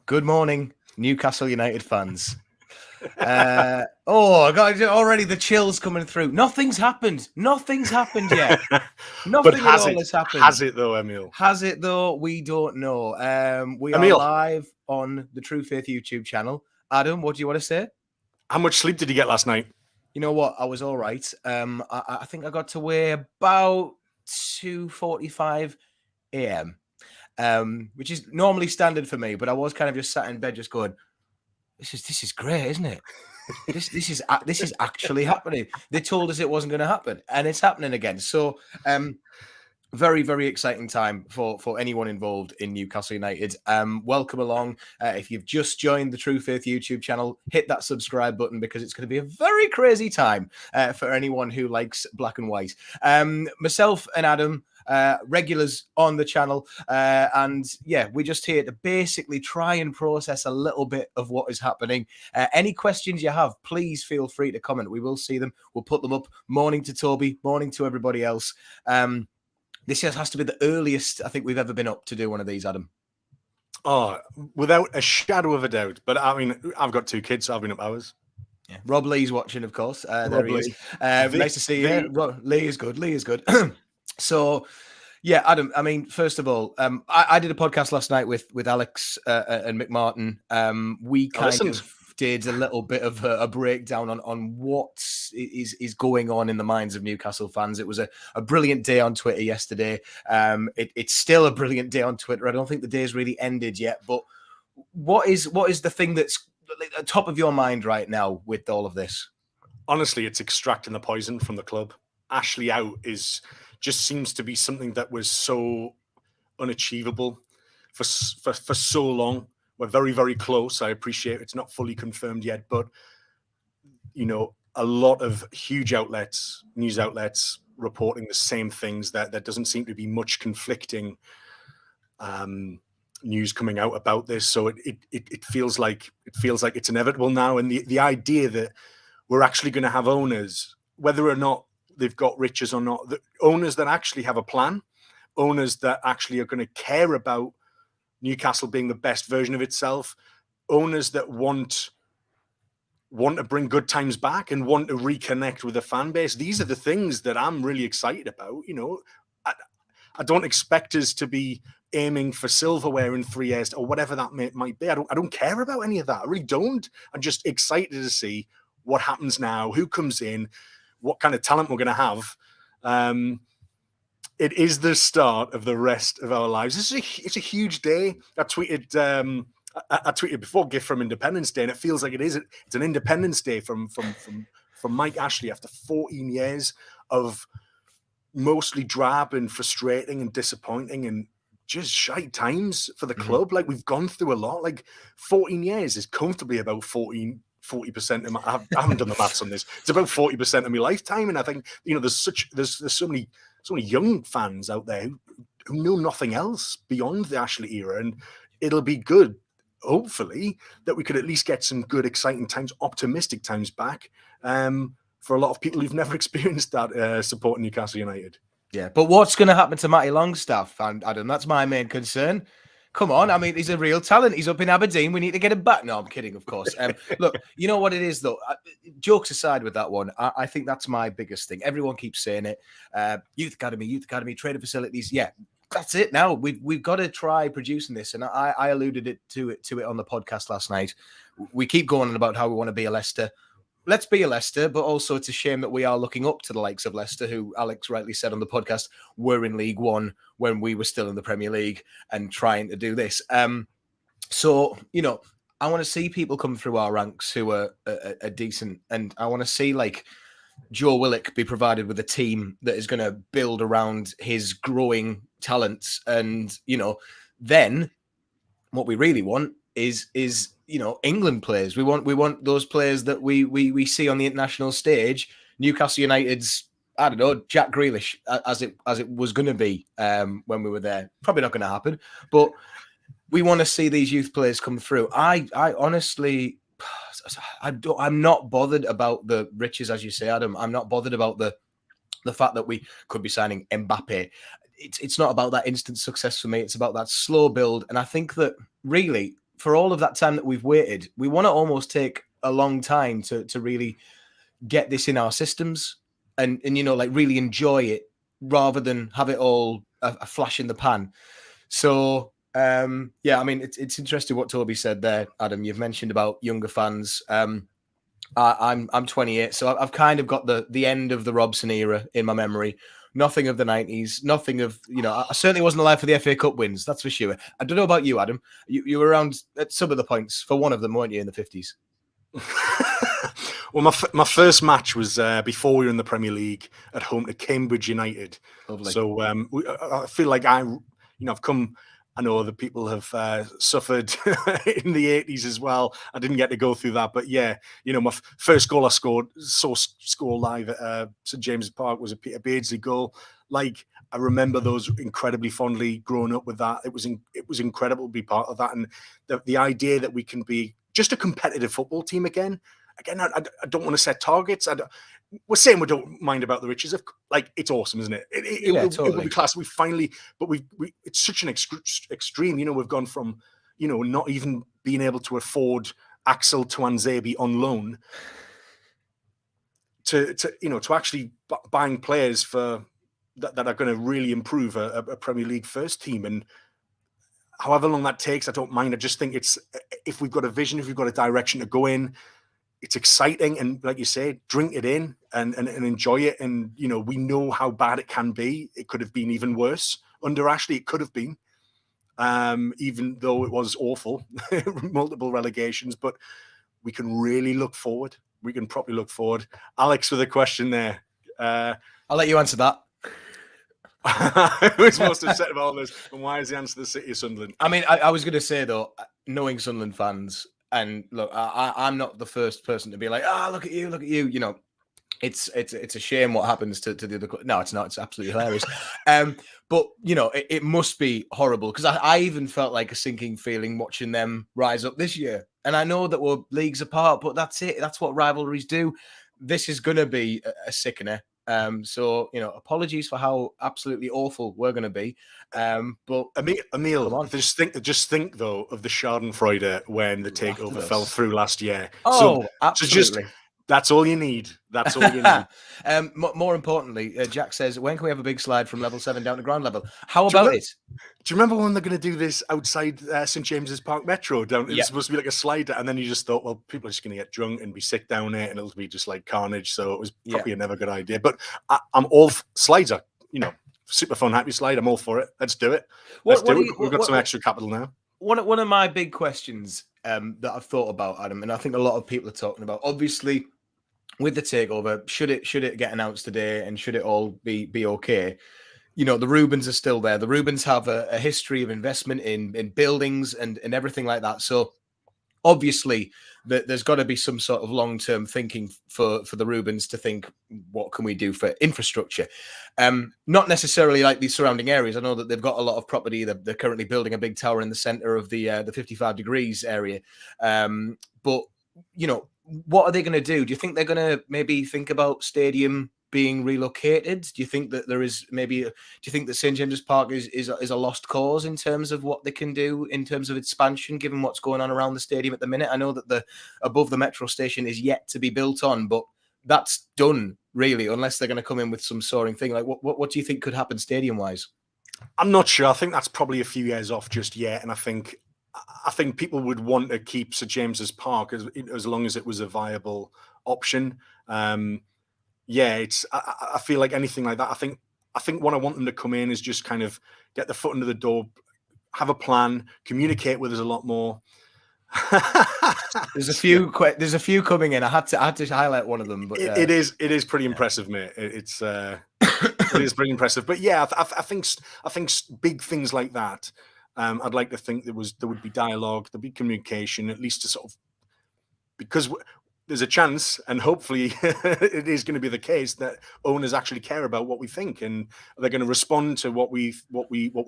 Good morning, Newcastle United fans. Oh, God, already the chills coming through. Nothing's happened. Nothing's happened yet. But Nothing at has all it? has happened. Has it though, Emil? Has it though? We don't know. We are Emil, live on the True Faith YouTube channel. Adam, what do you want to say? how much sleep did you get last night? You know what? I was all right. I think I got to weigh about 2:45 a.m., which is normally standard for me, but I was kind of just sat in bed just going, this is great, isn't it? This is actually happening. They told us it wasn't going to happen, and it's happening again. So, very, very exciting time for anyone involved in Newcastle United. Welcome along. If you've just joined the True Faith YouTube channel, hit that subscribe button because it's going to be a very crazy time for anyone who likes black and white. Myself and Adam, regulars on the channel, and yeah, we're just here to basically try and process a little bit of what is happening. Any questions you have, please feel free to comment. We will see them. We'll put them up. Morning to Toby, morning to everybody else. This has to be the earliest I think we've ever been up to do one of these, Adam. Oh, without a shadow of a doubt. But I mean, I've got two kids, so I've been up hours. Yeah. Rob Lee's watching, of course. There he is. Nice to see you. Lee is good. Lee is good. So, yeah, Adam, I mean, first of all, I did a podcast last night with Alex and Mick Martin. We kind of did a little bit of a breakdown on what is going on in the minds of Newcastle fans. It was a brilliant day on Twitter yesterday. It's still a brilliant day on Twitter. I don't think the day's really ended yet, but what is the thing that's at the top of your mind right now with all of this? Honestly, it's extracting the poison from the club. Ashley out just seems to be something that was so unachievable for so long. We're very, very close. I appreciate it's not fully confirmed yet, but you know, a lot of huge outlets, news outlets, reporting the same things. That doesn't seem to be much conflicting news coming out about this. So it feels like it's inevitable now. And the idea that we're actually going to have owners, whether or not they've got riches or not, the owners that actually have a plan, owners that actually are going to care about Newcastle being the best version of itself, owners that want to bring good times back and want to reconnect with the fan base. These are the things that I'm really excited about. You know, I don't expect us to be aiming for silverware in 3 years or whatever that might be. I don't care about any of that. I really don't. I'm just excited to see what happens now, who comes in, what kind of talent we're going to have. It is the start of the rest of our lives. It's a huge day. I tweeted before gift from Independence Day, and it feels like it is. It's an Independence Day from Mike Ashley after 14 years of mostly drab and frustrating and disappointing and just shite times for the club. Like, we've gone through a lot. Like, 14 years is comfortably about 40% of my, I haven't done the maths on this. It's about 40% of my lifetime. And I think, you know, there's so many young fans out there who know nothing else beyond the Ashley era. And it'll be good, hopefully, that we could at least get some good, exciting times, optimistic times back for a lot of people who've never experienced that supporting Newcastle United. Yeah, but what's going to happen to Matty Longstaff, Adam? That's my main concern. Come on, I mean, he's a real talent. He's up in Aberdeen. We need to get him back. No, I'm kidding, of course. Look, you know what it is, though? Jokes aside with that one, I think that's my biggest thing. Everyone keeps saying it. Youth Academy, training facilities. Yeah, that's it now. We've got to try producing this. And I alluded to it on the podcast last night. We keep going on about how we want to be a Leicester. Let's be a Leicester, but also it's a shame that we are looking up to the likes of Leicester, who Alex rightly said on the podcast were in League One when we were still in the Premier League and trying to do this. So, you know, I want to see people come through our ranks who are decent, and I want to see like Joe Willock be provided with a team that is going to build around his growing talents, and you know, then what we really want is you know, England players. We want those players that we see on the international stage. Newcastle United's, I don't know, Jack Grealish, as it was going to be when we were there. Probably not going to happen, but we want to see these youth players come through. I honestly, I'm not bothered about the riches, as you say, Adam. I'm not bothered about the fact that we could be signing Mbappe. It's not about that instant success for me. It's about that slow build, and I think that really, for all of that time that we've waited, we want to almost take a long time to really get this in our systems and like really enjoy it rather than have it all a flash in the pan. So yeah, I mean, it's interesting what Toby said there, Adam. You've mentioned about younger fans. I'm 28, so I've kind of got the end of the Robson era in my memory. Nothing of the 90s, nothing of, I certainly wasn't alive for the FA Cup wins, that's for sure. I don't know about you, Adam. You were around at some of the points for one of them, weren't you, in the 50s? Well, my first match was before we were in the Premier League at home to Cambridge United. Lovely. So I feel like I've come. I know other people have suffered in the 80s as well. I didn't get to go through that, but yeah, my first goal I scored live at St James's Park was a Peter Beardsley goal. Like, I remember those incredibly fondly. Growing up with that, it was incredible to be part of that, and the idea that we can be just a competitive football team again. I don't want to set targets. We're saying we don't mind about the riches. Like, it's awesome, isn't it? It will be class. We finally, but it's such an extreme. We've gone from, not even being able to afford Axel Tuanzebe on loan to actually buying players for that are going to really improve a Premier League first team. And however long that takes, I don't mind. I just think if we've got a vision, if we've got a direction to go in, it's exciting, and like you say, drink it in and enjoy it. And we know how bad it can be. It could have been even worse under Ashley. It could have been, even though it was awful, multiple relegations. But we can really look forward. We can properly look forward. Alex, with a question there. I'll let you answer that. Who's most upset about all this, and why is the answer the City of Sunderland? I mean, I was going to say though, knowing Sunderland fans. And look, I'm not the first person to be like, look at you. It's a shame what happens to the other. No, it's not. It's absolutely hilarious. But it must be horrible, because I even felt like a sinking feeling watching them rise up this year. And I know that we're leagues apart, but that's it. That's what rivalries do. This is going to be a sickener. So apologies for how absolutely awful we're going to be. But Emil, just think though of the Schadenfreude when the Takeover fell through last year. Oh, absolutely. That's all you need. That's all you need. More importantly, Jack says, when can we have a big slide from level 7 down to ground level? How about it? Do you remember when they're going to do this outside St James's Park Metro? It's supposed to be like a slider, and then you just thought, well, people are just going to get drunk and be sick down it, and it'll be just like carnage. So it was probably a never good idea. But I'm all slides are, super fun, happy slide. I'm all for it. Let's do it. We've got some extra capital now. One of my big questions that I've thought about, Adam, and I think a lot of people are talking about, obviously, with the Takeover, should it get announced today, and should it all be okay? The Rubens are still there. The Rubens have a history of investment in buildings and everything like that. So obviously there's got to be some sort of long-term thinking for the Rubens to think, what can we do for infrastructure? Not necessarily like these surrounding areas. I know that they've got a lot of property. They're currently building a big tower in the center of the 55 degrees area. But what are they going to do? Do you think they're going to maybe think about stadium being relocated? Do you think that do you think that St James's Park is a lost cause in terms of what they can do in terms of expansion, given what's going on around the stadium at the minute? I know that the above the metro station is yet to be built on, but that's done really, unless they're going to come in with some soaring thing. Like, what do you think could happen stadium wise? I'm not sure. I think that's probably a few years off just yet, and I think people would want to keep St James's Park as long as it was a viable option. I feel like anything like that. I think what I want them to come in is just kind of get the foot into the door, have a plan, communicate with us a lot more. There's a few coming in. I had to highlight one of them, but it is pretty impressive, mate. It is pretty impressive. But yeah, I think big things like that. I'd like to think there would be dialogue, there'd be communication, at least to sort of, because there's a chance, and hopefully it is going to be the case, that owners actually care about what we think, and they're going to respond to what we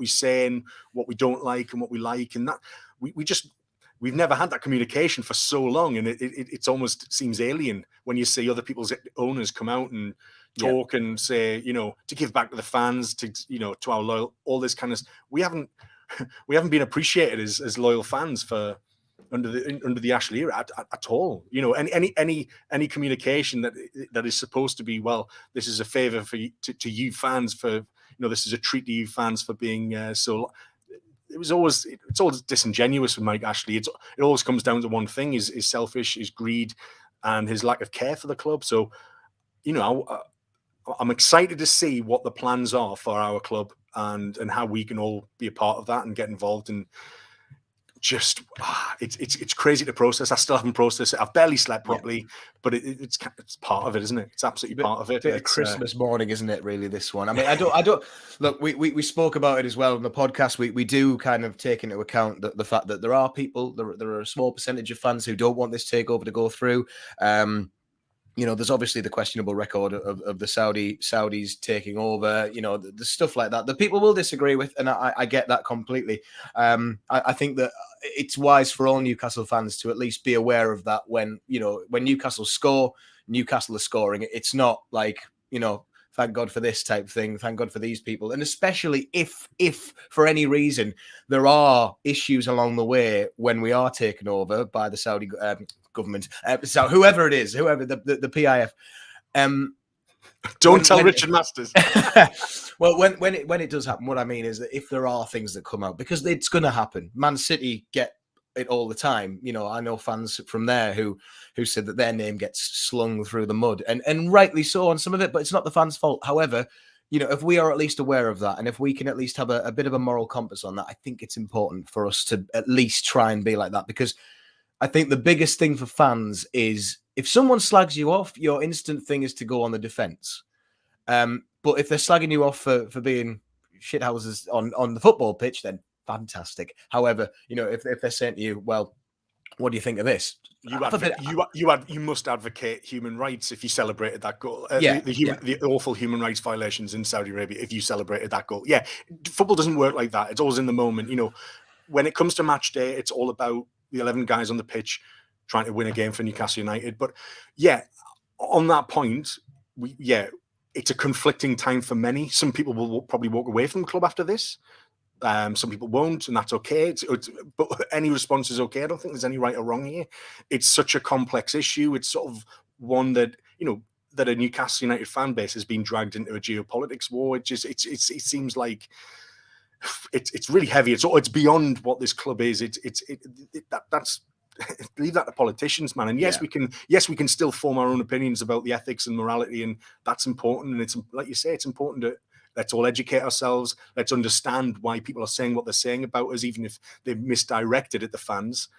say and what we don't like and what we like, and that we've never had that communication for so long, and it almost seems alien when you see other people's owners come out and talk and say, to give back to the fans, to to our loyal, all this kind of. We haven't been appreciated as loyal fans for under the Ashley era at all. You know, any communication that is supposed to be, well, this is a favour for you, to you fans, for, you know, this is a treat to you fans for being so. It's always disingenuous with Mike Ashley. It always comes down to one thing: is selfish, his greed, and his lack of care for the club. So, you know, I'm excited to see what the plans are for our club and how we can all be a part of that and get involved. And just it's crazy to process. I still haven't processed it. I've barely slept properly, but it's part of it, isn't it? It's absolutely part of it. It's Christmas morning, isn't it? Really, this one. I mean, I don't look. We spoke about it as well on the podcast. We do kind of take into account the fact that there are people, there are a small percentage of fans who don't want this takeover to go through. You know, there's obviously the questionable record of the Saudis taking over, you know, the stuff like that people will disagree with. And I get that completely. I think that it's wise for all Newcastle fans to at least be aware of that when Newcastle score, Newcastle are scoring. It's not like, you know, thank God for this type thing. Thank God for these people. And especially if for any reason there are issues along the way when we are taken over by the Saudi government, so whoever it is, whoever the PIF. Don't tell Richard Masters. Well, when it does happen, what I mean is that if there are things that come out, because it's going to happen. Man City get it all the time. You know, I know fans from there who said that their name gets slung through the mud, and rightly so on some of it, but it's not the fans' fault. However, you know, if we are at least aware of that, and if we can at least have a bit of a moral compass on that, I think it's important for us to at least try and be like that, because I think the biggest thing for fans is if someone slags you off, your instant thing is to go on the defense. But if they're slagging you off for being shithouses on the football pitch, then fantastic. However, you know, if they're saying to you, well, what do you think of this? You must advocate human rights if you celebrated that goal. The awful human rights violations in Saudi Arabia, if you celebrated that goal. Yeah, football doesn't work like that. It's always in the moment. You know, when it comes to match day, it's all about the 11 guys on the pitch trying to win a game for Newcastle United. But yeah, on that point, it's a conflicting time for many. Some people will probably walk away from the club after this. Some people won't, and that's okay. But any response is okay. I don't think there's any right or wrong here. It's such a complex issue. It's sort of one that, you know, that a Newcastle United fan base has been dragged into a geopolitics war. It seems like it's really heavy. It's beyond what this club is. That's leave that to politicians, man. And yes, we can still form our own opinions about the ethics and morality, and that's important. And it's, like you say, it's important to let's all educate ourselves. Let's understand why people are saying what they're saying about us, even if they've misdirected at the fans.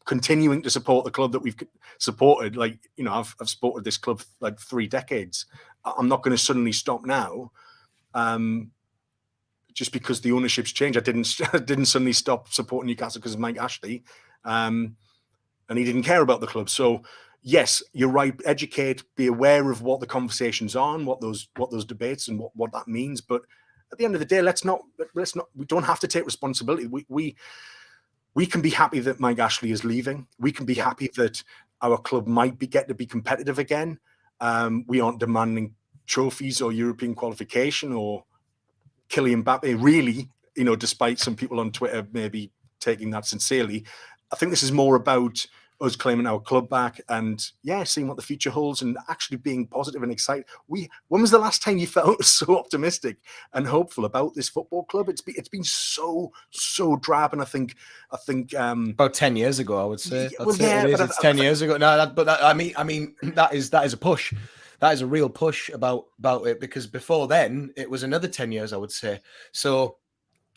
Continuing to support the club that we've supported, like, you know, I've supported this club like 3 decades. I'm not going to suddenly stop now. Just because the ownership's changed. I didn't suddenly stop supporting Newcastle because of Mike Ashley, and he didn't care about the club. So yes, you're right. Educate, be aware of what the conversations are and what those debates and what that means. But at the end of the day, let's not. We don't have to take responsibility. We can be happy that Mike Ashley is leaving. We can be happy that our club might get to be competitive again. We aren't demanding trophies or European qualification or Kylian Mbappe, really, you know, despite some people on Twitter maybe taking that sincerely. I think this is more about us claiming our club back and, seeing what the future holds and actually being positive and excited. When was the last time you felt so optimistic and hopeful about this football club? It's been so drab, and I think about 10 years ago, I would say. It's 10 years ago. No, I mean that is a push. That is a real push about it, because before then it was another 10 years, I would say. So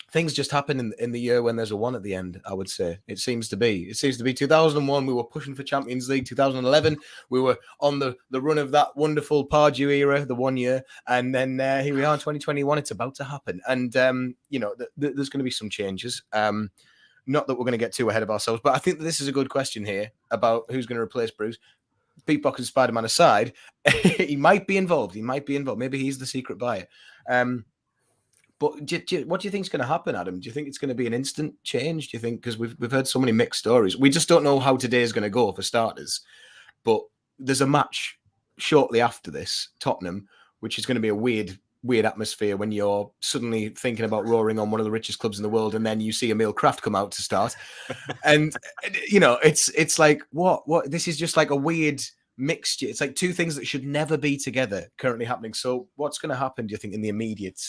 things just happen in the year when there's a 1 at the end, I would say. It seems to be 2001. We were pushing for Champions League. 2011, we were on the run of that wonderful Pardew era, the 1 year. And then here we are in 2021. It's about to happen. And, you know, there's going to be some changes. Not that we're going to get too ahead of ourselves, but I think that this is a good question here about who's going to replace Bruce. Beatbox and Spider-Man aside, he might be involved. Maybe he's the secret buyer. But what do you think is going to happen, Adam? Do you think it's going to be an instant change? Do you think, because we've heard so many mixed stories, we just don't know how today is going to go for starters. But there's a match shortly after this, Tottenham, which is going to be a weird weird atmosphere when you're suddenly thinking about roaring on one of the richest clubs in the world, and then you see Emil Kraft come out to start, and it's like what this is just like a weird mixture. It's like two things that should never be together currently happening. So what's going to happen, do you think, in the immediate?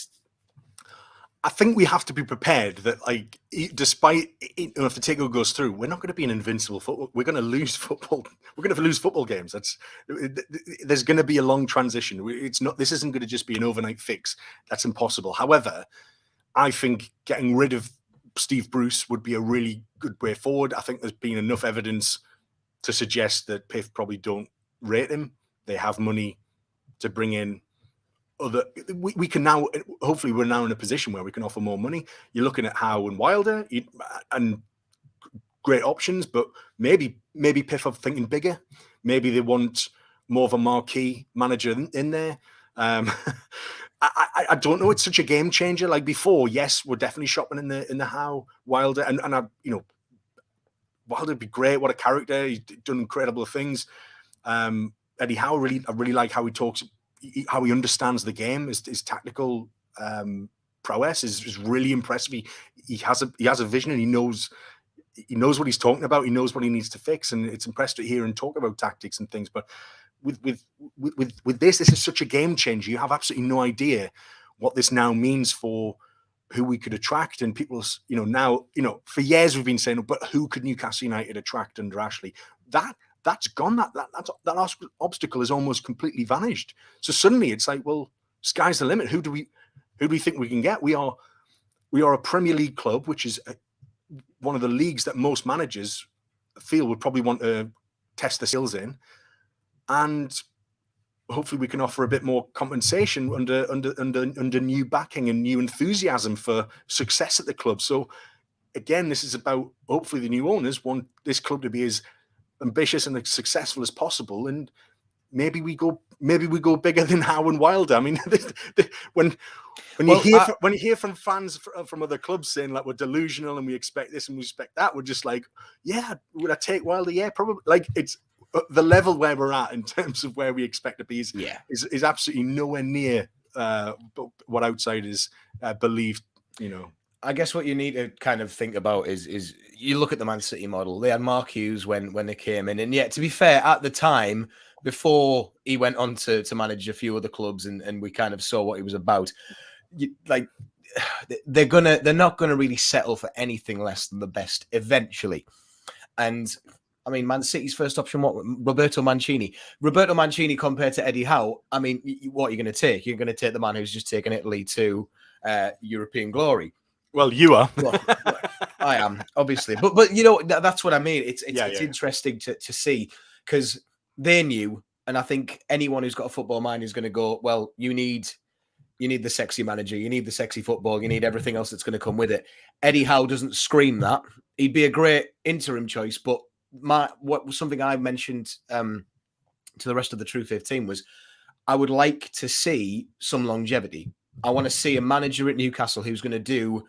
I think we have to be prepared that, like, despite if the takeover goes through, we're not going to be an invincible football. We're going to lose football. We're going to lose football games. There's going to be a long transition. It's not. This isn't going to just be an overnight fix. That's impossible. However, I think getting rid of Steve Bruce would be a really good way forward. I think there's been enough evidence to suggest that PIF probably don't rate him. They have money to bring in. We can now, hopefully we're now in a position where we can offer more money. You're looking at Howe and Wilder and great options, but maybe PIF are thinking bigger. Maybe they want more of a marquee manager in there. I don't know. It's such a game changer. Like before, yes, we're definitely shopping in the Howe, Wilder, and Wilder'd be great. What a character! He's done incredible things. Eddie Howe, I really like how he talks. How he understands the game, his tactical prowess is really impressive. He has a vision, and he knows what he's talking about. He knows what he needs to fix, and it's impressive to hear him talk about tactics and things. But with this is such a game changer. You have absolutely no idea what this now means for who we could attract, and people's now for years we've been saying, but who could Newcastle United attract under Ashley? That's gone. That obstacle has almost completely vanished. So suddenly it's like, well, sky's the limit. Who do we think we can get? We are a Premier League club, which is one of the leagues that most managers feel would probably want to test the skills in, and hopefully we can offer a bit more compensation under new backing and new enthusiasm for success at the club. So again, this is about hopefully the new owners want this club to be as ambitious and as successful as possible, and maybe we go bigger than Howe and Wilder. I mean, when you hear from fans from other clubs saying like we're delusional and we expect this and we expect that, we're just like, yeah, would I take Wilder? Yeah, probably. Like it's the level where we're at in terms of where we expect to be is absolutely nowhere near what outsiders believe. I guess what you need to kind of think about is you look at the Man City model. They had Mark Hughes when they came in. And yet, to be fair, at the time, before he went on to manage a few other clubs and we kind of saw what he was about, they're not going to really settle for anything less than the best eventually. And I mean, Man City's first option, what? Roberto Mancini. Roberto Mancini compared to Eddie Howe, I mean, what are you going to take? You're going to take the man who's just taken Italy to European glory. Well, you are. Well, I am, obviously. But that's what I mean. It's interesting to see because they knew, and I think anyone who's got a football mind is going to go, well, you need the sexy manager, you need the sexy football, you need everything else that's going to come with it. Eddie Howe doesn't scream that. He'd be a great interim choice, but something I mentioned to the rest of the True 15 was I would like to see some longevity. I want to see a manager at Newcastle who's going to do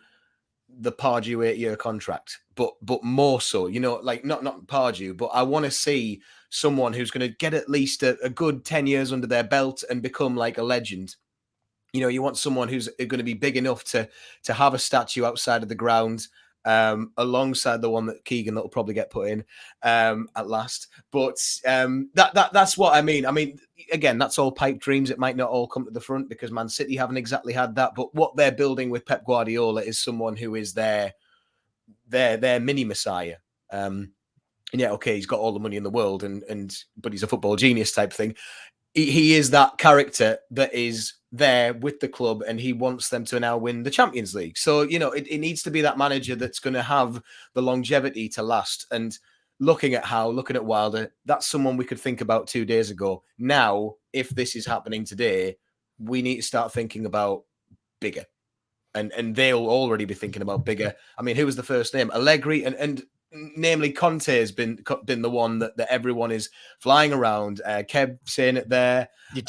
the Pardew 8-year contract, but more so, like not Pardew, but I want to see someone who's going to get at least a good 10 years under their belt and become like a legend. You want someone who's going to be big enough to have a statue outside of the ground, alongside the one that Keegan that'll probably get put in at last. But that's what I mean. I mean, again, that's all pipe dreams. It might not all come to the front because Man City haven't exactly had that. But what they're building with Pep Guardiola is someone who is their mini messiah. And yeah, okay, he's got all the money in the world, but he's a football genius type thing. He is that character that is there with the club, and he wants them to now win the Champions League. So, it needs to be that manager that's going to have the longevity to last. And looking at Wilder, that's someone we could think about 2 days ago. Now, if this is happening today, we need to start thinking about bigger. And they'll already be thinking about bigger. I mean, who was the first name? Allegri and namely Conte has been the one that everyone is flying around. Kev saying it there. You'd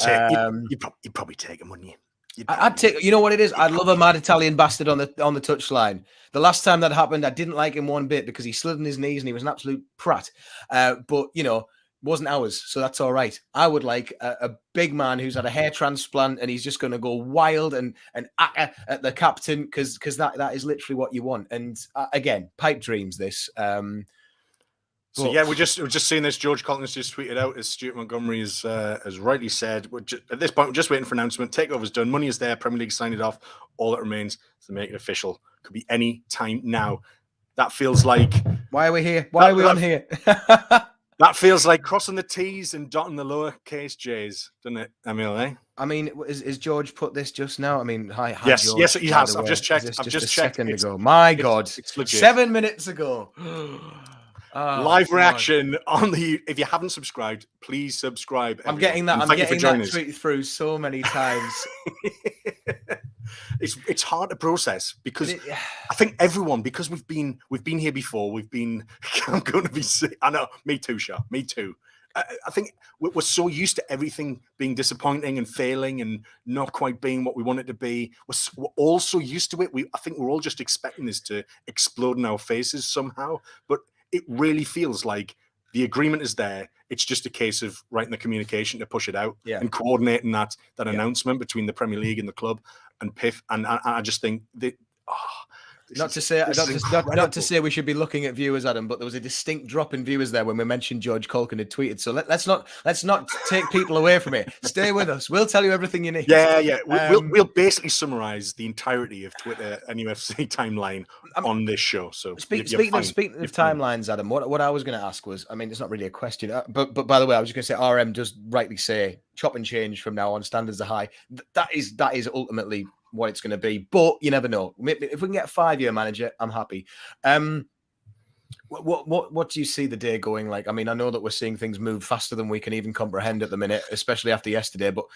probably take him, wouldn't you? I'd take. You know what it is? I'd love a mad Italian bastard on the touchline. The last time that happened, I didn't like him one bit because he slid on his knees and he was an absolute prat. But Wasn't ours, so that's all right. I would like a big man who's had a hair transplant and he's just going to go wild and at the captain because that is literally what you want. And again, pipe dreams. This. So yeah, we're just seeing this. George Colton's just tweeted out, as Stuart Montgomery has rightly said. At this point, we're just waiting for announcement. Takeover's done. Money is there. Premier League signed it off. All that remains is to make it official. Could be any time now. That feels like. Why are we here? Why are we on here? That feels like crossing the T's and dotting the lowercase J's, doesn't it, Emil? Eh? I mean, is George put this just now? I mean, hi yes, George, yes, he has. I've just checked. I've just a checked. Second ago. My God, it's legit. 7 minutes ago. Live reaction on the. If you haven't subscribed, please subscribe. I'm getting that. I'm getting that tweet through so many times. It's hard to process because I think everyone, because we've been here before. I'm going to be sick. I know. Me too, Sha. Me too. I think we're so used to everything being disappointing and failing and not quite being what we want it to be. We're all so used to it. I think we're all just expecting this to explode in our faces somehow. But it really feels like the agreement is there. It's just a case of writing the communication to push it out and coordinating that announcement between the Premier League and the club and PIF. And I just think that. Not to say we should be looking at viewers, Adam, but there was a distinct drop in viewers there when we mentioned George Colkin had tweeted. So let's not take people away from it. Stay with us. We'll tell you everything you need. Yeah. We'll basically summarize the entirety of Twitter and UFC timeline on this show. So speaking of timelines, Adam, what I was going to ask was, I mean, it's not really a question, but by the way, I was just going to say, RM does rightly say, chop and change from now on. Standards are high. That is ultimately what it's going to be, but you never know. If we can get a 5-year manager, I'm happy. What do you see the day going like? I mean, I know that we're seeing things move faster than we can even comprehend at the minute, especially after yesterday. But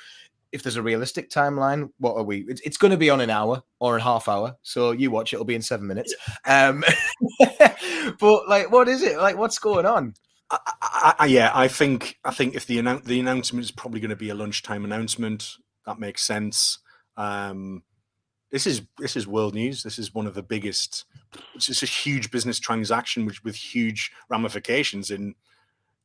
if there's a realistic timeline, what are we? It's going to be on an hour or a half hour. So you watch, it'll be in 7 minutes. But like, what is it? Like, what's going on? I think if the announcement is probably going to be a lunchtime announcement, that makes sense. This is world news. This is one of the biggest. It's a huge business transaction with huge ramifications in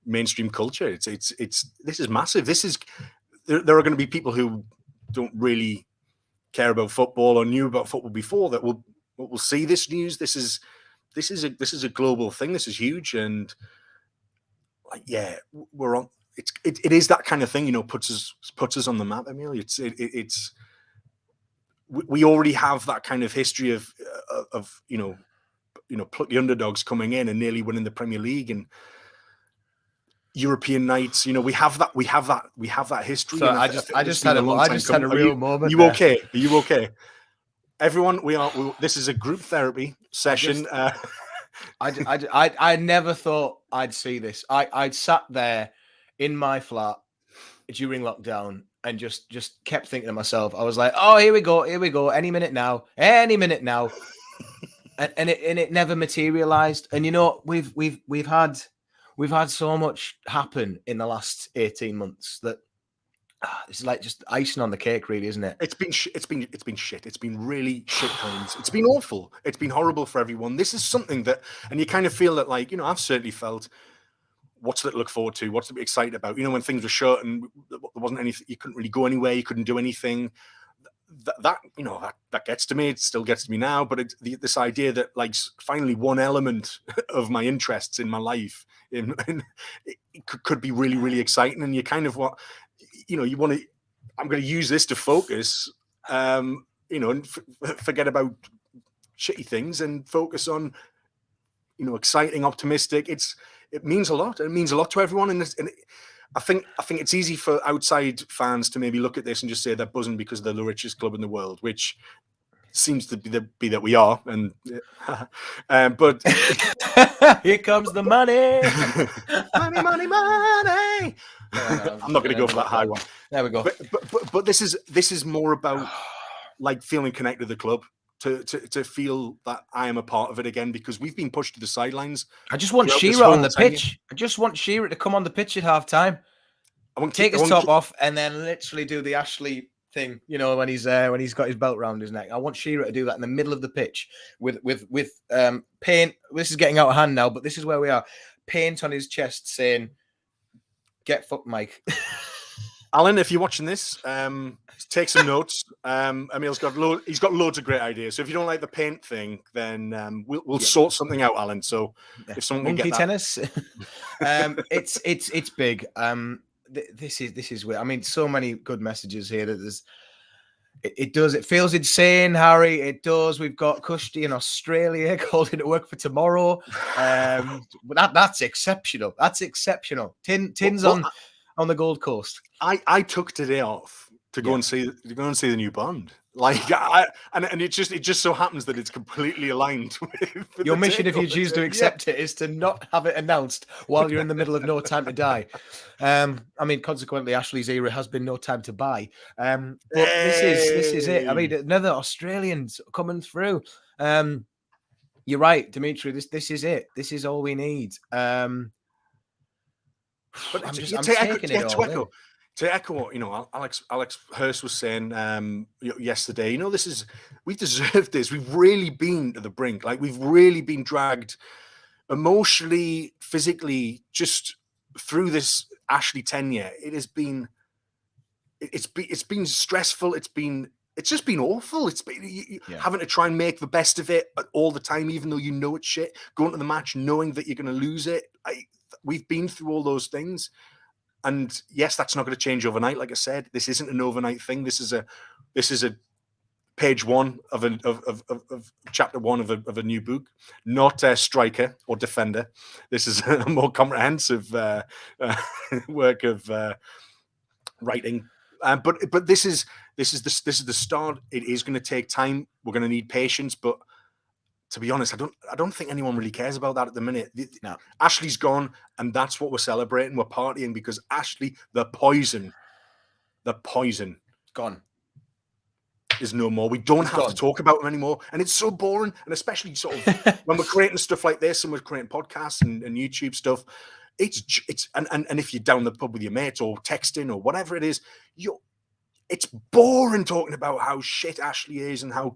mainstream culture. This is massive. There are going to be people who don't really care about football or knew about football before that will see this news. This is a global thing. This is huge, and we're on. It is that kind of thing, puts us on the map, Emil. It's we already have that kind of history of plucky underdogs coming in and nearly winning the Premier League and European nights. We have that history. So I just had a real moment. Are you okay? Everyone, this is a group therapy session. I never thought I'd see this. I'd sat there in my flat during lockdown and just kept thinking to myself, I was like, oh, here we go, any minute now. And it never materialized. And we've had so much happen in the last 18 months that it's like just icing on the cake, really, isn't it? It's been shit. It's been really shit times. It's been awful. It's been horrible for everyone. This is something that, and you kind of feel that, like, I've certainly felt, what's to look forward to? What's to be excited about? When things were shut and there wasn't anything, you couldn't really go anywhere. You couldn't do anything. That gets to me. It still gets to me now. But this idea that, like, finally one element of my interests in my life it could be really, really exciting. And you kind of you want to. I'm going to use this to focus. And forget about shitty things and focus on, exciting, optimistic. It means a lot. It means a lot to everyone. And I think it's easy for outside fans to maybe look at this and just say they're buzzing because they're the richest club in the world, which seems to be that we are. And but here comes the money, money. I'm not going to go for that high one. There we go. But this is more about, like, feeling connected to the club. To feel that I am a part of it again, because we've been pushed to the sidelines. I just want Shearer on the pitch. I just want Shearer to come on the pitch at half time. Take his top off and then literally do the Ashley thing, when he's got his belt round his neck. I want Shearer to do that in the middle of the pitch with paint. This is getting out of hand now, but this is where we are. Paint on his chest saying, Get fucked, Mike. Alan, if you're watching this, take some notes. Emil's got loads of great ideas. So if you don't like the paint thing, then we'll sort something out, Alan. So if someone can Monkey get that. tennis, it's big. This is where, I mean, so many good messages here that there's. It feels insane, Harry. It does. We've got Kushti in Australia called into work for tomorrow. That's exceptional. That's exceptional. Tins on the Gold Coast. I took today off to go and see the new Bond. Like, and it just so happens that it's completely aligned with your mission, if you choose to accept it, is to not have it announced while you're in the middle of No Time to Die. I mean, consequently, Ashley's era has been No Time to Buy. But this is it. I mean, another Australians coming through. You're right, Dimitri. This is it. This is all we need. But I'm taking it all in. To echo what Alex Hurst was saying yesterday, we deserved this. We've really been to the brink. Like, we've really been dragged emotionally, physically, just through this Ashley tenure. It's been stressful. It's just been awful. It's been having to try and make the best of it all the time, even though you know it's shit. Going to the match knowing that you're going to lose it. We've been through all those things. And yes, that's not going to change overnight. Like I said, this isn't an overnight thing. This is a page one of chapter one of a new book, not a striker or defender. This is a more comprehensive work of writing. But this is the start. It is going to take time. We're going to need patience, but to be honest, I don't think anyone really cares about that at the minute. No. Ashley's gone, and that's what we're celebrating. We're partying because Ashley, the poison, gone, is no more. We don't have to talk about him anymore, and it's so boring. And especially sort of when we're creating stuff like this, and we're creating podcasts and YouTube stuff. It's and if you're down the pub with your mates or texting or whatever it is, it's boring talking about how shit Ashley is and how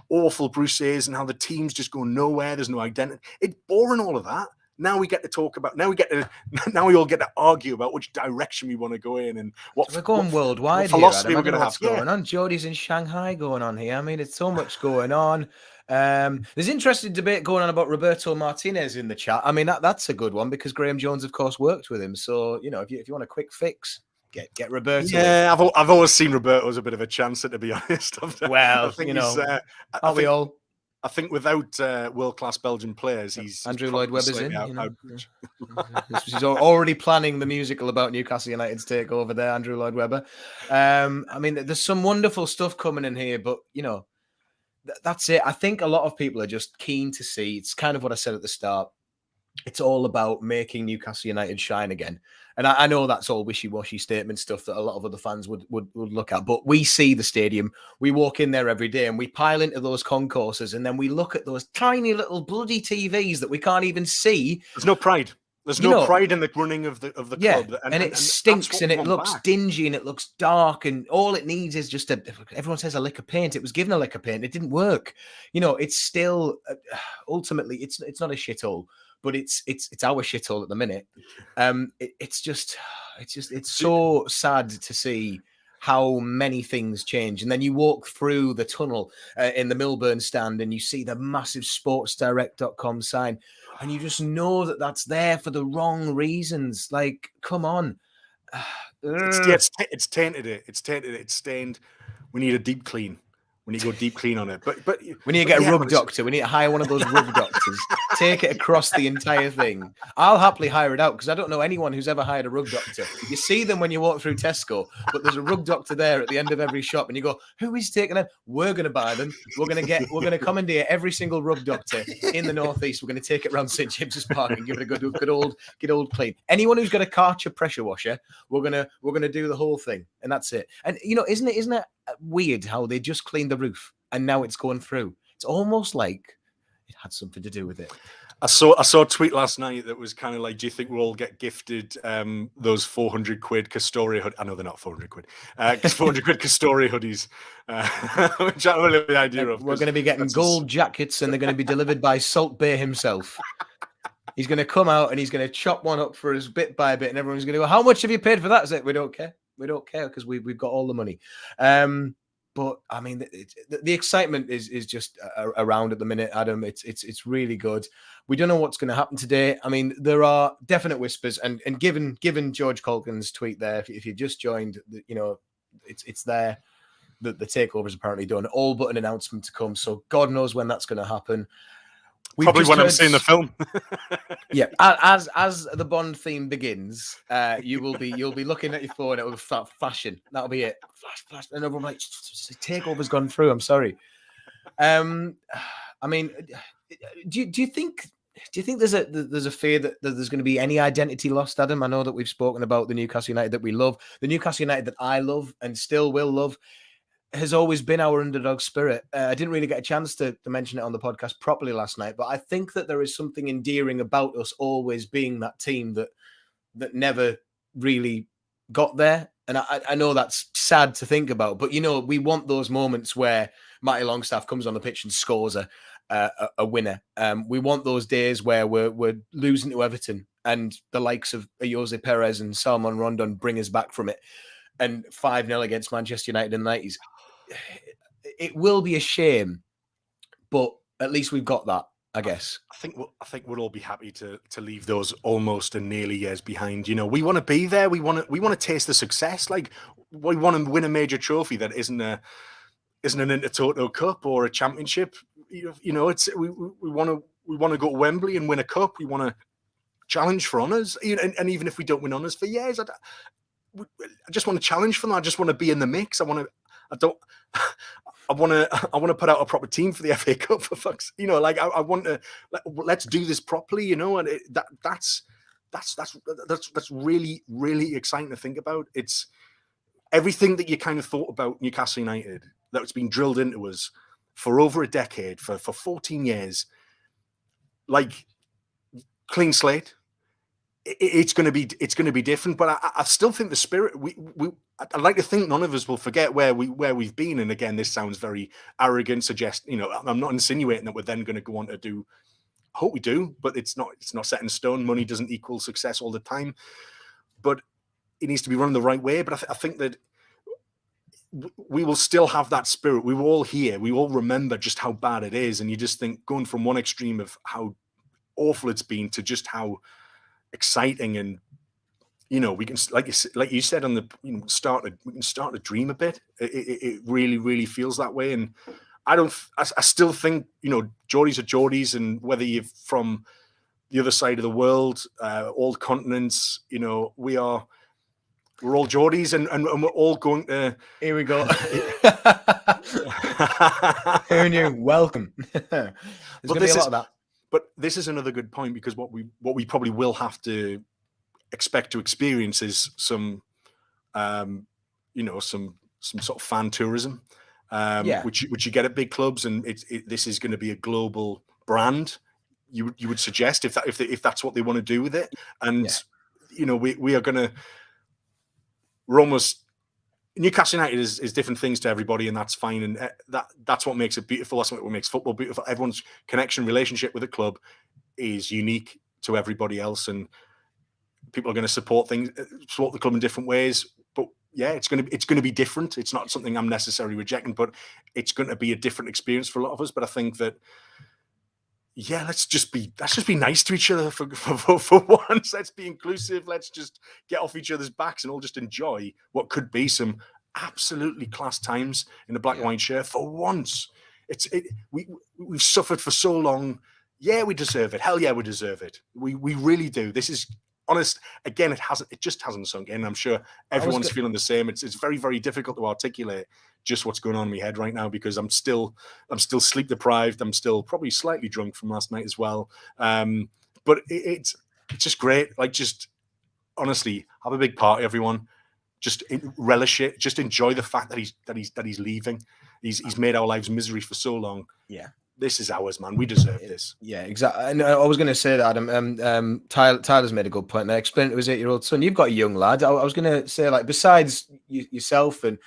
awful Bruce is and how the team's just going nowhere. There's no identity. It's boring, all of that. Now we get to talk about. Now we all get to argue about which direction we want to go in and what we're going worldwide. What philosophy here, we're going to have. What's going on? Jodie's in Shanghai going on here. I mean, it's so much going on. There's interesting debate going on about Roberto Martinez in the chat. I mean, that's a good one because Graham Jones, of course, worked with him. So if you want a quick fix. Get Roberto. Yeah, I've always seen Roberto as a bit of a chancer, to be honest. Well, aren't we all? I think without world-class Belgian players, he's Andrew Lloyd Webber's in. He's already planning the musical about Newcastle United's takeover there, Andrew Lloyd Webber. I mean, there's some wonderful stuff coming in here, but that's it. I think a lot of people are just keen to see. It's kind of what I said at the start. It's all about making Newcastle United shine again. And I know that's all wishy-washy statement stuff that a lot of other fans would look at. But we see the stadium. We walk in there every day and we pile into those concourses and then we look at those tiny little bloody TVs that we can't even see. There's no pride. There's no pride in the running of the club. And it stinks and it looks dingy and it looks dark and all it needs is just everyone says a lick of paint. It was given a lick of paint. It didn't work. It's still ultimately it's not a shithole. But it's our shithole at the minute. It's so sad to see how many things change. And then you walk through the tunnel in the Milburn stand and you see the massive sportsdirect.com sign and you just know that that's there for the wrong reasons. Like, come on. It's tainted it. It's tainted it. It's stained. We need a deep clean. We need to go deep clean on it. But we need to get a rug doctor. We need to hire one of those rug doctors. Take it across the entire thing. I'll happily hire it out because I don't know anyone who's ever hired a rug doctor. You see them when you walk through Tesco, but there's a rug doctor there at the end of every shop, and you go, "Who is taking them? We're going to buy them. We're going to commandeer every single rug doctor in the northeast. We're going to take it around St James's Park and give it a good old clean. Anyone who's got a Karcher pressure washer, we're gonna do the whole thing, and that's it. And isn't it weird how they just cleaned the roof and now it's going through? It's almost like it had something to do with it. I saw a tweet last night that was kind of like, do you think we'll all get gifted those 400 quid Castoria hoodies? I know they're not 400 quid. 400 quid Castoria hoodies, which I don't know the idea of. We're going to be getting gold jackets and they're going to be delivered by Salt Bay himself. He's going to come out and he's going to chop one up for us bit by bit, and everyone's going to go, "How much have you paid for that?" I said, "We don't care. We don't care because we've got all the money." But I mean, the excitement is just around at the minute, Adam. It's really good. We don't know what's going to happen today. I mean, there are definite whispers, and given George Colkin's tweet there, if you just joined, you know, it's there. The takeover is apparently done. All but an announcement to come. So God knows when that's going to happen. Probably when I'm seeing the film. Yeah, as the Bond theme begins, you'll be looking at your phone. It will start flashing. That'll be it. Flash, and everyone like, takeover's gone through. I'm sorry. I mean, do you think there's a fear that there's going to be any identity lost, Adam? I know that we've spoken about the Newcastle United that we love, the Newcastle United that I love and still will love. Has always been our underdog spirit. I didn't really get a chance to mention it on the podcast properly last night, but I think that there is something endearing about us always being that team that never really got there. And I know that's sad to think about, but you know, we want those moments where Matty Longstaff comes on the pitch and scores a winner. We want those days where we're losing to Everton and the likes of Jose Perez and Salman Rondon bring us back from it. And 5-0 against Manchester United in the 90s. It will be a shame, but at least we've got that, I guess. I think we'll all be happy to leave those almost and nearly years behind. You know, we want to be there. We want to taste the success. Like, we want to win a major trophy that isn't an Intertoto Cup or a championship. You know, it's we want to go to Wembley and win a cup. We want to challenge for honours. And even if we don't win honours for years, I just want to challenge for them. I just want to be in the mix. I want to put out a proper team for the FA Cup, for fuck's, you know, like I want to, let's do this properly, you know, and that's really, really exciting to think about. It's everything that you kind of thought about Newcastle United that's been drilled into us for over a decade, for 14 years, like clean slate. It's going to be different, but I still think the spirit. I'd like to think none of us will forget where we've been. And again, this sounds very arrogant. You know, I'm not insinuating that we're then going to go on to do. I hope we do, but it's not set in stone. Money doesn't equal success all the time, but it needs to be run the right way. But I think that we will still have that spirit. We were all here. We all remember just how bad it is, and you just think going from one extreme of how awful it's been to just how exciting, and you know, we can, like you said on the, you know, we can start to dream a bit. It really, really feels that way. And I still think, you know, Geordies are Geordies, and whether you're from the other side of the world, all continents, you know, we're all Geordies, and we're all going to. Here we go. Who knew? Welcome. There's going to be a lot of that. But this is another good point, because what we probably will have to expect to experience is some, you know, some sort of fan tourism, which you get at big clubs, and this is going to be a global brand. You would suggest if that's what they want to do with it, and you know, we're almost. Newcastle United is different things to everybody, and that's fine. And that's what makes it beautiful. That's what makes football beautiful. Everyone's connection, relationship with the club is unique to everybody else, and people are going to support the club in different ways. But yeah, it's going to be different. It's not something I'm necessarily rejecting, but it's going to be a different experience for a lot of us. But I think that, yeah, let's just be nice to each other for once. Let's be inclusive. Let's just get off each other's backs and all just enjoy what could be some absolutely class times in the black and white shirt for once. We've suffered for so long. Yeah, we deserve it. Hell yeah, we deserve it. We really do. This is honest. Again, it just hasn't sunk in. I'm sure everyone's feeling the same. It's very, very difficult to articulate just what's going on in my head right now, because I'm still sleep deprived. I'm still probably slightly drunk from last night as well. But it's just great. Like, just honestly, have a big party, everyone. Just relish it. Just enjoy the fact that he's leaving. He's made our lives misery for so long. Yeah. This is ours, man. We deserve this. Yeah, exactly. And I was going to say that, Adam. Tyler's made a good point. I explained to his 8-year-old son, you've got a young lad. I was going to say, like, besides yourself and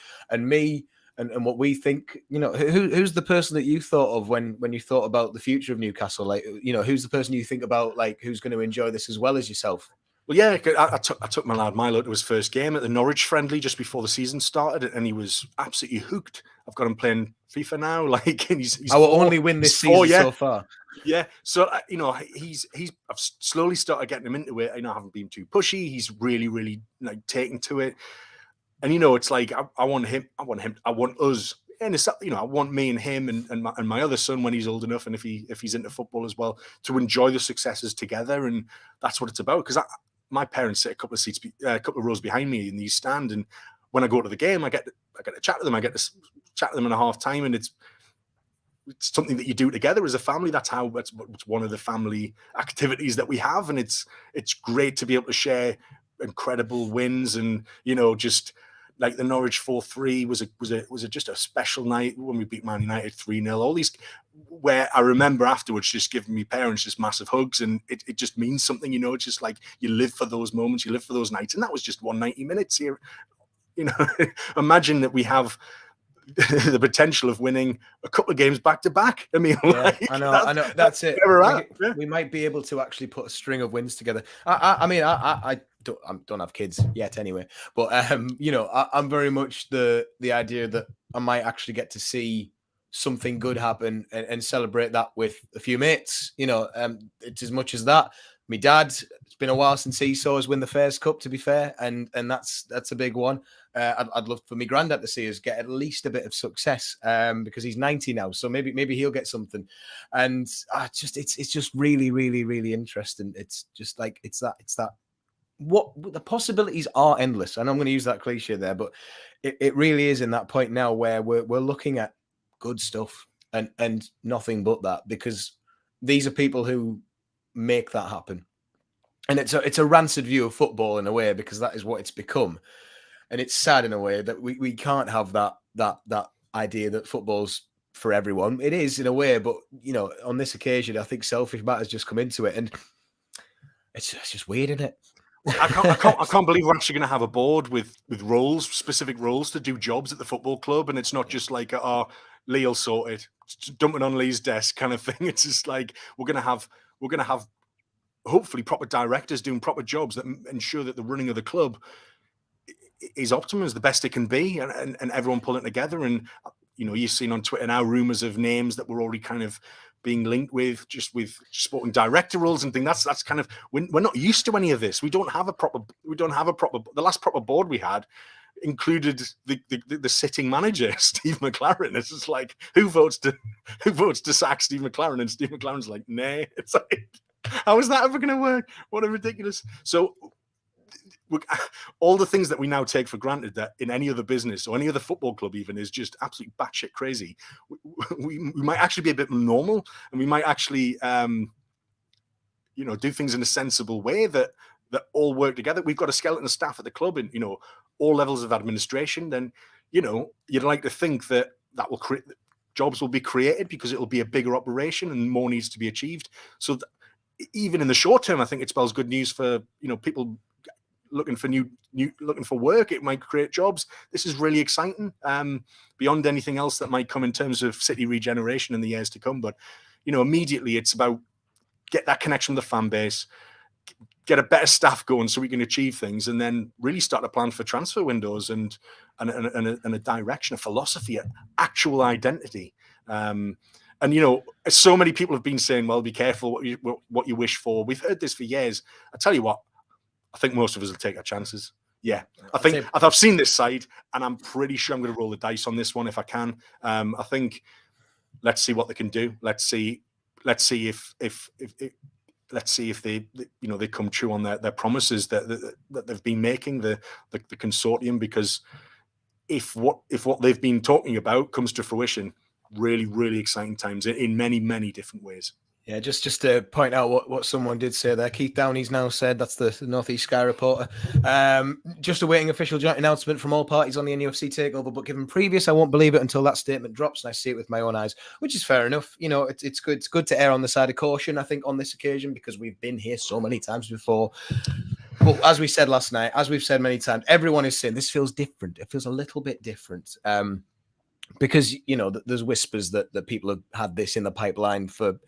me, and what we think. You know, who's the person that you thought of when you thought about the future of Newcastle? Like, you know, who's the person you think about, like, who's going to enjoy this as well as yourself? Well, yeah, I took my lad Milo to his first game at the Norwich friendly just before the season started, and he was absolutely hooked. I've got him playing FIFA now, like, and he's Our four, only win this he's season four, yeah. so far. Yeah, so you know, I've slowly started getting him into it. You know, I haven't been too pushy. He's really like taken to it, and you know, it's like I want us, and it's, you know, I want me and him and my other son when he's old enough, and if he's into football as well, to enjoy the successes together, and that's what it's about. Because my parents sit a couple of rows behind me in the stand, and when I go to the game, I get to chat to them. I get to chat to them in a half time, and it's something that you do together as a family. That's one of the family activities that we have, and it's great to be able to share incredible wins, and you know, just like the Norwich 4-3 was just a special night when we beat Man United 3-0. All these, where I remember afterwards just giving me parents just massive hugs, and it just means something, you know. It's just like you live for those moments, you live for those nights, and that was just 190 minutes here. You know, imagine that we have the potential of winning a couple of games back to back. I mean, yeah, like, I know. That's it. We might be able to actually put a string of wins together. I mean, I don't have kids yet, anyway. But you know, I'm very much the idea that I might actually get to see something good happen and celebrate that with a few mates. You know, it's as much as that. My dad, it's been a while since he saw us win the Fairs Cup, to be fair, and that's a big one. I'd love for my granddad to see us get at least a bit of success, because he's 90 now, so maybe he'll get something. And it's just really interesting. It's just like it's that what the possibilities are endless. And I'm going to use that cliche there, but it really is in that point now where we're looking at good stuff and nothing but that, because these are people who make that happen. And it's a rancid view of football in a way, because that is what it's become. And it's sad in a way that we can't have that idea that football's for everyone. It is in a way, but you know, on this occasion, I think selfish matters just come into it, and it's just weird, isn't it? I can't believe we're actually going to have a board with roles, specific roles to do jobs at the football club, and it's not just like Lee'll sort it, dump it on Lee's desk kind of thing. It's just like we're going to have hopefully proper directors doing proper jobs that ensure that the running of the club is optimum, as the best it can be, and everyone pulling together. And you know, you've seen on Twitter now rumors of names that were already kind of being linked with sporting director roles and things. That's kind of, we're not used to any of this. We don't have a proper. The last proper board we had included the sitting manager, Steve McLaren. It's just like, who votes to sack Steve McLaren? And Steve McLaren's like, nay. It's like, how is that ever going to work? What a ridiculous. So all the things that we now take for granted that in any other business or any other football club even is just absolutely batshit crazy. We might actually be a bit normal, and we might actually, you know, do things in a sensible way that all work together. We've got a skeleton staff at the club, and you know, all levels of administration. Then, you know, you'd like to think that will create jobs will be created, because it will be a bigger operation and more needs to be achieved. So even in the short term, I think it spells good news for, you know, people looking for work. It might create jobs. This is really exciting, beyond anything else that might come in terms of city regeneration in the years to come. But you know, immediately it's about get that connection with the fan base, get a better staff going so we can achieve things, and then really start to plan for transfer windows and a direction, a philosophy, an actual identity. And you know, so many people have been saying, well, be careful what you wish for. We've heard this for years. I tell you what, I think most of us will take our chances. Yeah, I've seen this side, and I'm pretty sure I'm going to roll the dice on this one if I can. I think let's see what they can do. Let's see if they you know, they come true on their promises that they've been making, the consortium, because if what they've been talking about comes to fruition, really exciting times in many different ways. Yeah, just to point out what someone did say there. Keith Downey's now said, that's the North East Sky reporter, just awaiting official joint announcement from all parties on the NUFC takeover, but given previous, I won't believe it until that statement drops and I see it with my own eyes, which is fair enough. You know, it's good to err on the side of caution, I think, on this occasion, because we've been here so many times before. But as we said last night, as we've said many times, everyone is saying this feels different. It feels a little bit different. because there's whispers that people have had this in the pipeline for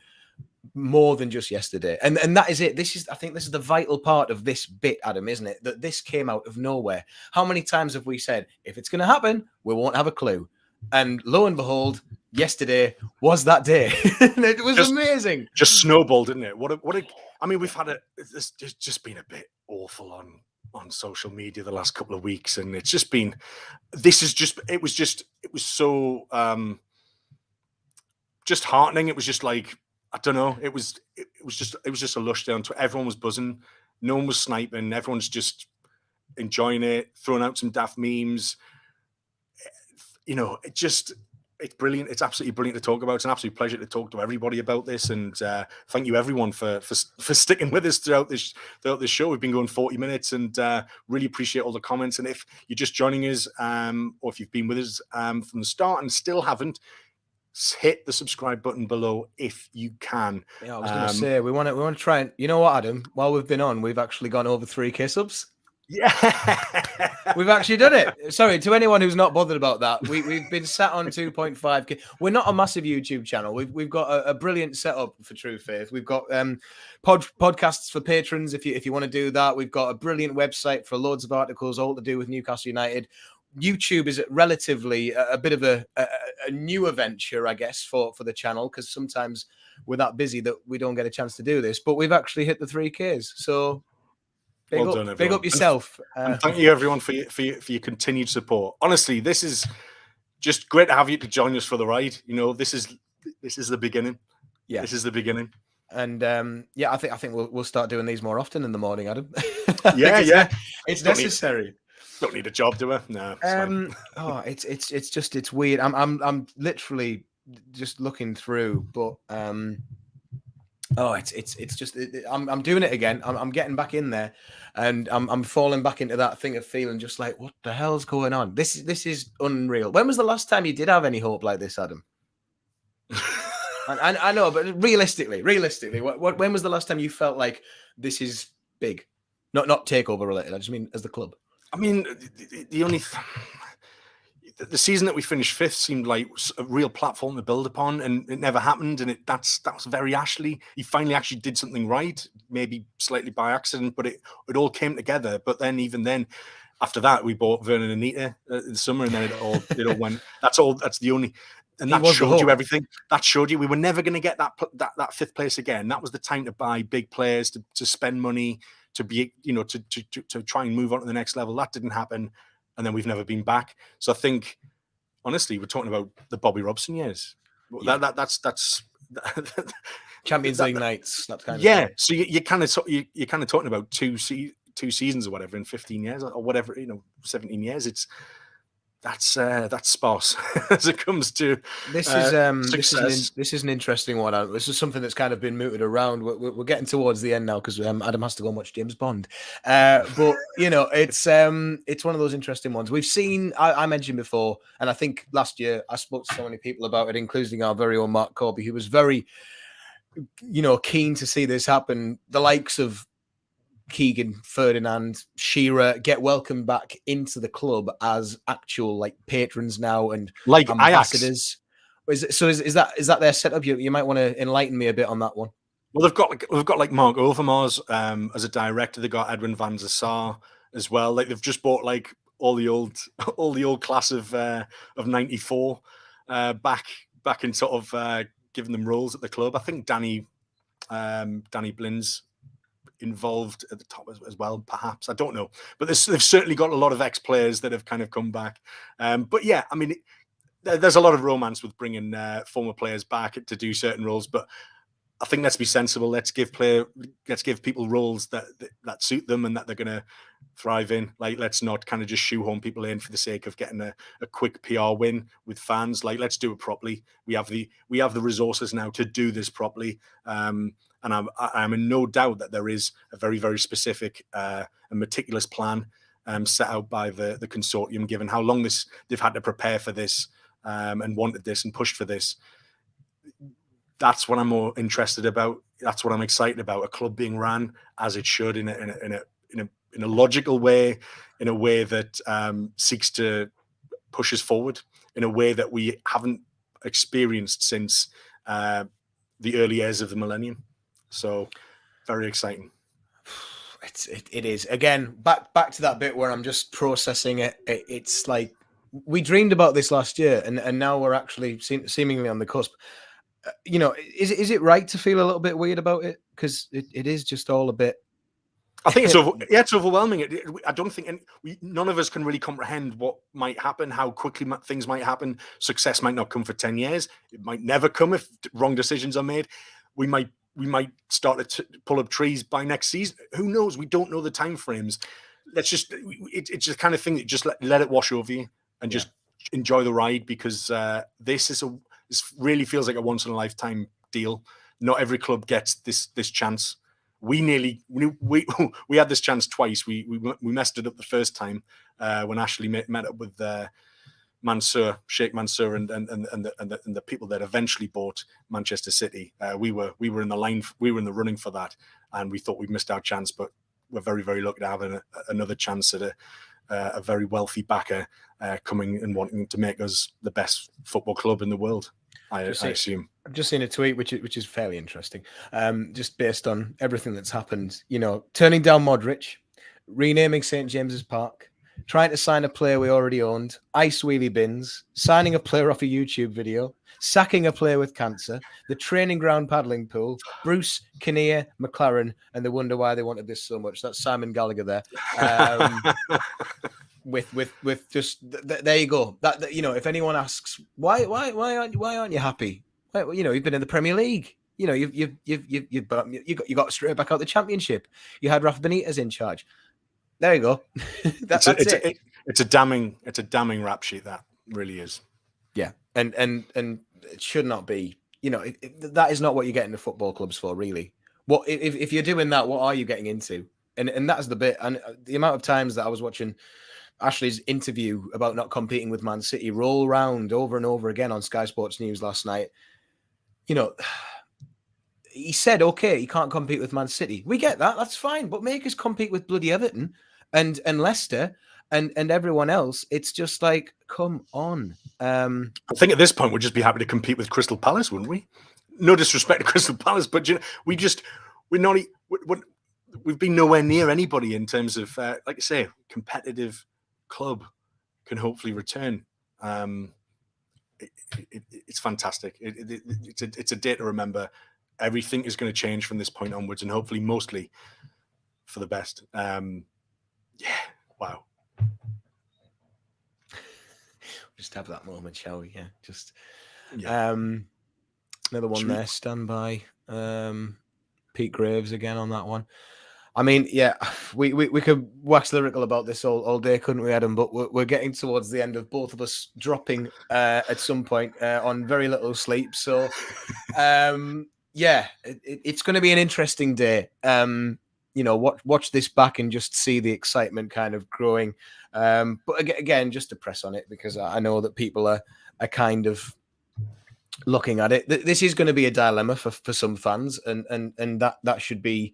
more than just yesterday, and that is it. I think this is the vital part of this bit, Adam, isn't it? That this came out of nowhere. How many times have we said, if it's going to happen, we won't have a clue? And lo and behold, yesterday was that day. And it was amazing. Just snowballed, didn't it? I mean, we've had it's just been a bit awful on social media the last couple of weeks, and it's just been. It was so just heartening. It was just like, I don't know. It was just a lush down to everyone was buzzing. No one was sniping. Everyone's just enjoying it, throwing out some daft memes. It's brilliant. It's absolutely brilliant to talk about. It's an absolute pleasure to talk to everybody about this. And thank you everyone for sticking with us throughout this show. We've been going 40 minutes, and really appreciate all the comments. And if you're just joining us, or if you've been with us from the start and still haven't, hit the subscribe button below if you can. Yeah, I was going to say, we want to try and, you know what, Adam, while we've been on, we've actually gone over 3K subs. Yeah, we've actually done it. Sorry to anyone who's not bothered about that. We've been sat on 2.5K. We're not a massive YouTube channel. We've got a brilliant setup for True Faith. We've got podcasts for patrons if you want to do that. We've got a brilliant website for loads of articles, all to do with Newcastle United. YouTube is relatively a bit of a newer venture, I guess, for the channel, because sometimes we're that busy that we don't get a chance to do this. But we've actually hit the 3Ks, so big up yourself. And thank you everyone for your continued support. Honestly, this is just great to have you to join us for the ride. This is the beginning. Yeah, this is the beginning. And I think we'll start doing these more often in the morning, Adam. It's necessary. Don't need a job, do I? No. It's weird. I'm literally just looking through, but it's just I'm doing it again. I'm getting back in there, and I'm falling back into that thing of feeling just like, what the hell's going on? This is unreal. When was the last time you did have any hope like this, Adam? I know, but realistically, when was the last time you felt like this is big? Not takeover related. I just mean as the club. I mean, the season that we finished 5th seemed like a real platform to build upon, and it never happened. And that was very Ashley. He finally actually did something right, maybe slightly by accident, but it all came together. But then, even then, after that, we bought Vernon and Anita in the summer, and then it all went. That's the only. And that showed you everything. That showed you we were never going to get that 5th place again. That was the time to buy big players, to spend money, to be, to try and move on to the next level. That didn't happen, and then we've never been back. So I think, honestly, we're talking about the Bobby Robson years. Yeah. That's Champions League nights. That kind of thing. So you're kind of talking about two seasons or whatever in 15 years or whatever, 17 years. That's sparse as it comes to success. This is an interesting one. This is something that's kind of been mooted around. We're getting towards the end now because Adam has to go and watch James Bond. But it's one of those interesting ones. We've seen. I mentioned before, and I think last year I spoke to so many people about it, including our very own Mark Corby, who was very, keen to see this happen. The likes of Keegan, Ferdinand, Shearer get welcomed back into the club as actual patrons now and like ambassadors. Is that their setup? You might want to enlighten me a bit on that one. Well, we've got Mark Overmars as a director. They got Edwin van der Sar as well. They've just bought all the old class of '94 back and sort of giving them roles at the club. I think Danny Blin's involved at the top as well, perhaps. I don't know, but they've certainly got a lot of ex-players that have kind of come back. But yeah, I mean, there's a lot of romance with bringing former players back to do certain roles, but I think let's be sensible. Let's give people roles that suit them and that they're going to thrive in. Let's not kind of just shoehorn people in for the sake of getting a quick PR win with fans. Let's do it properly. We have the resources now to do this properly. And I'm in no doubt that there is a very, very specific and meticulous plan set out by the consortium, given how long they've had to prepare for this and wanted this and pushed for this. That's what I'm more interested about. That's what I'm excited about. A club being ran as it should in a logical way, in a way that seeks to push us forward in a way that we haven't experienced since the early years of the millennium. So very exciting. It is. Again, back to that bit where I'm just processing it. It's like we dreamed about this last year, and now we're actually seemingly on the cusp. Is it right to feel a little bit weird about it? Because it is just all a bit. I think it's overwhelming. I don't think none of us can really comprehend what might happen, how quickly things might happen. Success might not come for 10 years. It might never come if wrong decisions are made. We might start to pull up trees by next season. Who knows? We don't know the time frames. It's just the kind of thing that just let it wash over you and just enjoy the ride, because this really feels like a once in a lifetime deal. Not every club gets this chance. We had this chance twice. We messed it up the first time when Ashley met up with Sheikh Mansour and the people that eventually bought Manchester City. We were in the running for that, and we thought we'd missed our chance, but we're very, very lucky to have another chance at a very wealthy backer coming and wanting to make us the best football club in the world. I assume. I've just seen a tweet which is fairly interesting. Just based on everything that's happened, turning down Modric, renaming St. James's Park, trying to sign a player we already owned, ice wheelie bins, signing a player off a YouTube video, sacking a player with cancer, the training ground paddling pool, Bruce, Kinnear, McLaren, and they wonder why they wanted this so much. That's Simon Gallagher there. With just there you go. That if anyone asks why aren't you happy? Well, you've been in the Premier League. You got straight back out the Championship. You had Rafa Benitez in charge. There you go. That's it. It's a damning rap sheet. That really is. Yeah, and it should not be. That is not what you're getting the football clubs for, really. What if you're doing that? What are you getting into? And that's the bit. And the amount of times that I was watching Ashley's interview about not competing with Man City roll round over and over again on Sky Sports News last night. He said, okay, he can't compete with Man City. We get that. That's fine. But make us compete with bloody Everton and Leicester and everyone else. It's just like, come on. I think at this point, we'd just be happy to compete with Crystal Palace, wouldn't we? No disrespect to Crystal Palace, but we've been nowhere near anybody in terms of, like I say, competitive club can hopefully return. It's fantastic. It's a day to remember. Everything is going to change from this point onwards, and hopefully mostly for the best. Wow. Just have that moment, shall we? Another one there. Stand by. Pete Graves again on that one. I mean, we could wax lyrical about this all day, couldn't we, Adam? But we're getting towards the end of both of us dropping at some point on very little sleep. So, it's going to be an interesting day. Watch this back and just see the excitement kind of growing. But again, just to press on it, because I know that people are kind of looking at it. This is going to be a dilemma for some fans, and that should be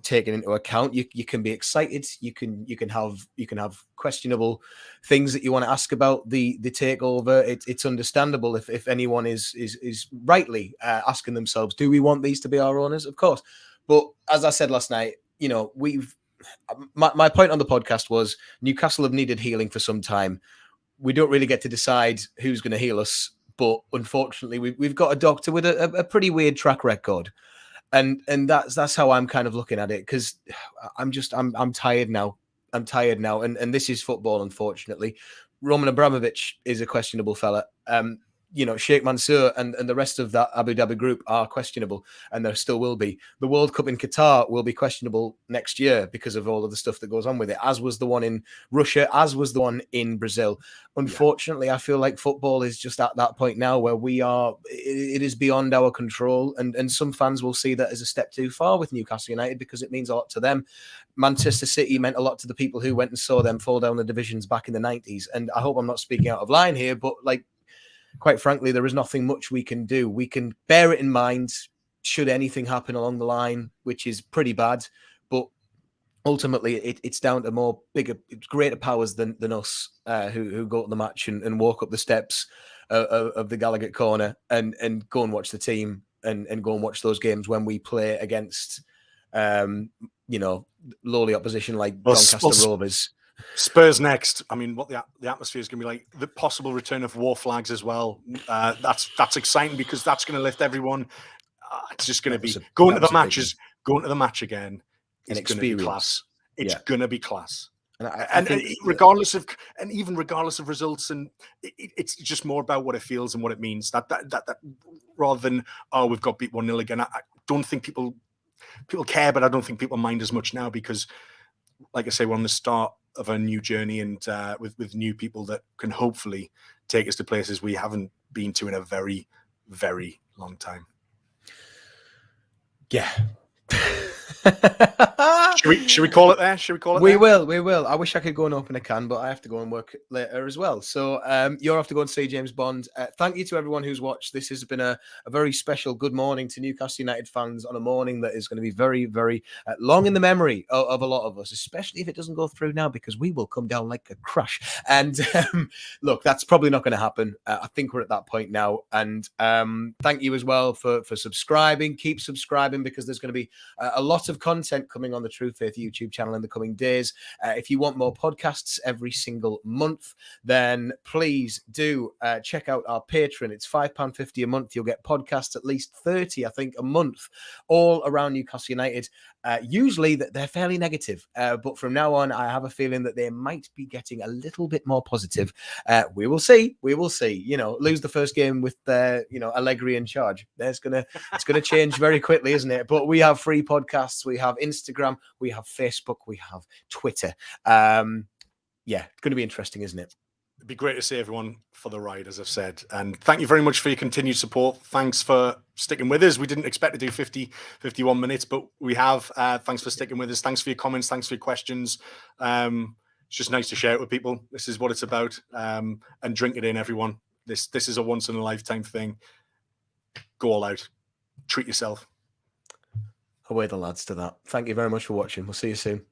taken into account. You can be excited. You can have questionable things that you want to ask about the takeover. It's understandable if anyone is rightly asking themselves, do we want these to be our owners? Of course. But as I said last night, my point on the podcast was Newcastle have needed healing for some time. We don't really get to decide who's going to heal us, but unfortunately, we've got a doctor with a pretty weird track record. And that's how I'm kind of looking at it, because I'm tired now. I'm tired now, and this is football, unfortunately. Roman Abramovich is a questionable fella. Sheikh Mansour and the rest of that Abu Dhabi group are questionable, and there still will be. The World Cup in Qatar will be questionable next year because of all of the stuff that goes on with it, as was the one in Russia, as was the one in Brazil. Unfortunately, I feel like football is just at that point now where it is beyond our control, and some fans will see that as a step too far with Newcastle United because it means a lot to them. Manchester City meant a lot to the people who went and saw them fall down the divisions back in the 90s. And I hope I'm not speaking out of line here, but quite frankly, there is nothing much we can do. We can bear it in mind should anything happen along the line, which is pretty bad. But ultimately it's down to greater powers than us who go to the match and walk up the steps of the Gallagher corner and go and watch the team and go and watch those games when we play against lowly opposition like Doncaster Rovers. Spurs next. I mean, what the atmosphere is going to be like. The possible return of war flags as well. That's exciting because that's going to lift everyone. It's just going to be going to the match again. It's going to be class. It's going to be class. And regardless of results, and it's just more about what it feels and what it means. That rather than we've got beat 1-0 again. I don't think people care, but I don't think people mind as much now because, like I say, we're on the start of a new journey and with new people that can hopefully take us to places we haven't been to in a very, very long time. Yeah. Should we call it there? We will. I wish I could go and open a can, but I have to go and work later as well. So you'll have to go and see James Bond. Thank you to everyone who's watched. This has been a very special good morning to Newcastle United fans on a morning that is going to be very, very long in the memory of a lot of us, especially if it doesn't go through now, because we will come down like a crash. And look, that's probably not going to happen. I think we're at that point now. And thank you as well for subscribing. Keep subscribing because there's going to be a lot of content coming on the True Faith YouTube channel in the coming days. If you want more podcasts every single month, then please do check out our Patreon. It's £5.50 a month. You'll get podcasts, at least 30, I think, a month, all around Newcastle United. Usually they're fairly negative, but from now on, I have a feeling that they might be getting a little bit more positive. We will see. Lose the first game with Allegri in charge. It's gonna change very quickly, isn't it? But we have free podcasts. We have Instagram. We have Facebook. We have Twitter. It's going to be interesting, isn't it? It'd be great to see everyone for the ride, as I've said. And thank you very much for your continued support. Thanks for sticking with us. We didn't expect to do 51 minutes, but we have. Thanks for sticking with us. Thanks for your comments. Thanks for your questions. It's just nice to share it with people. This is what it's about. And drink it in, everyone. This is a once-in-a-lifetime thing. Go all out. Treat yourself. Away the lads to that. Thank you very much for watching. We'll see you soon.